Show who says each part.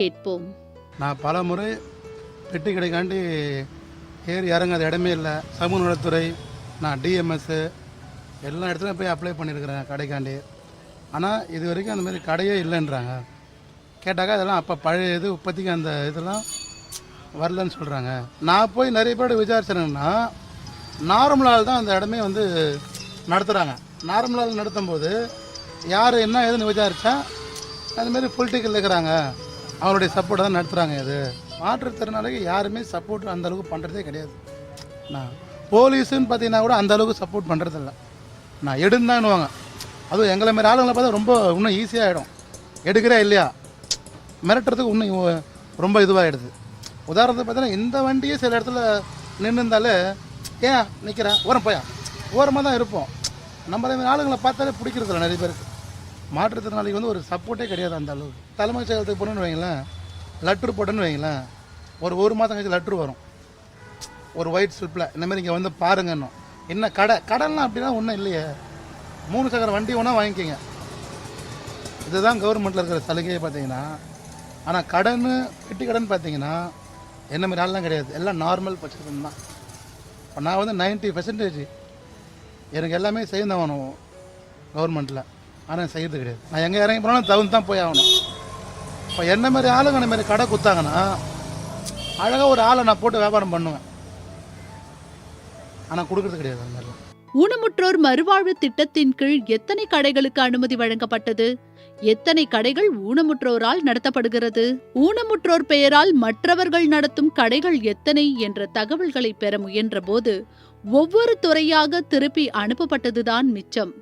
Speaker 1: கேட்போம்.
Speaker 2: நான் பல முறை பெட்டி கடைக்காண்டி ஏறி இறங்காத இடமே இல்லை. சமூக நலத்துறை, நான் டிஎம்எஸ்ஸு எல்லா இடத்துலையும் போய் அப்ளை பண்ணியிருக்கிறேன் கடைக்காண்டி. ஆனால் இது வரைக்கும் அந்த மாதிரி கடையே இல்லைன்றாங்க. கேட்டாக்கா இதெல்லாம் அப்போ பழைய இது இப்போதைக்கு அந்த இதெல்லாம் வரலன்னு சொல்கிறாங்க. நான் போய் நிறைய பேரோட விசாரிச்சேன்னா நார்மலால் தான் அந்த இடமே வந்து நடத்துகிறாங்க. நார்மலால் நடத்தும் போது யார் என்ன ஏதுன்னு விசாரித்தா அதுமாரி பொலிட்டிக்கல் இருக்கிறாங்க, அவங்களுடைய சப்போர்ட் தான் நடத்துகிறாங்க. இது மாற்றுத்திறனாளிக்கு யாருமே சப்போர்ட் அந்தளவுக்கு பண்ணுறதே கிடையாது. நான் போலீஸுன்னு பார்த்தீங்கன்னா கூட அந்தளவுக்கு சப்போர்ட் பண்ணுறதில்ல. நான் எடுந்தான்னுவாங்க. அதுவும் எங்களை மாரி ஆளுங்களை பார்த்தா ரொம்ப இன்னும் ஈஸியாகிடும். எடுக்கிறா இல்லையா மிரட்டுறதுக்கு இன்னும் ரொம்ப இதுவாகிடுது. உதாரணத்துக்கு பார்த்தீங்கன்னா இந்த வண்டியே சில இடத்துல நின்று இருந்தாலே ஏன் நிற்கிறேன் ஓரம் போயா ஓரமாக தான் இருப்போம். நம்ம அதே மாதிரி ஆளுங்களை பார்த்தாலே பிடிக்கிறதில்ல நிறைய பேருக்கு. மாற்றுத்திறனாளிக்கு வந்து ஒரு சப்போர்ட்டே கிடையாது அந்த அளவுக்கு. தலைமைச் செயலகத்துக்கு போகணுன்னு வைங்களேன், லெட்ரு போட்டேன்னு வைங்களேன், ஒரு மாதம் கழிச்சு லெட்ரு வரும் ஒரு ஒயிட் ஸ்லிப்பில், இந்தமாதிரி இங்கே வந்து பாருங்கன்னும். என்ன கடன்லாம் அப்படின்னா ஒன்றும் இல்லையே. 3 சக்கர வண்டி ஒன்றா வாங்கிக்கிங்க, இதுதான் கவர்மெண்ட்டில் இருக்கிற சலுகையை பார்த்தீங்கன்னா. ஆனால் கடன், பெட்டி கடன் பார்த்தீங்கன்னா என்ன மாதிரி ஆள்லாம் கிடையாது, எல்லாம் நார்மல் பட்சத்துக்கு தான். இப்போ நான் வந்து 90% எனக்கு எல்லாமே செய்யணும் கவர்மெண்ட்டில். ஆனால் செய்கிறது கிடையாது. நான் எங்கே இறங்கி போனாலும் தகுந்து தான் போய் ஆகணும். இப்போ என்ன மாதிரி ஆளுங்க அந்த மாதிரி கடை கொடுத்தாங்கன்னா அழகாக ஒரு ஆளை நான் போட்டு வியாபாரம் பண்ணுவேன். ஆனால் கொடுக்கறது கிடையாது. அந்த மாதிரி
Speaker 1: ஊனமுற்றோர் மறுவாழ்வு திட்டத்தின் கீழ் எத்தனை கடைகளுக்கு அனுமதி வழங்கப்பட்டது? எத்தனை கடைகள் ஊனமுற்றோரால் நடத்தப்படுகிறது? ஊனமுற்றோர் பெயரால் மற்றவர்கள் நடத்தும் கடைகள் எத்தனை என்ற தகவல்களை பெற முயன்ற போது ஒவ்வொரு துறையாக திருப்பி அனுப்பப்பட்டதுதான் மிச்சம்.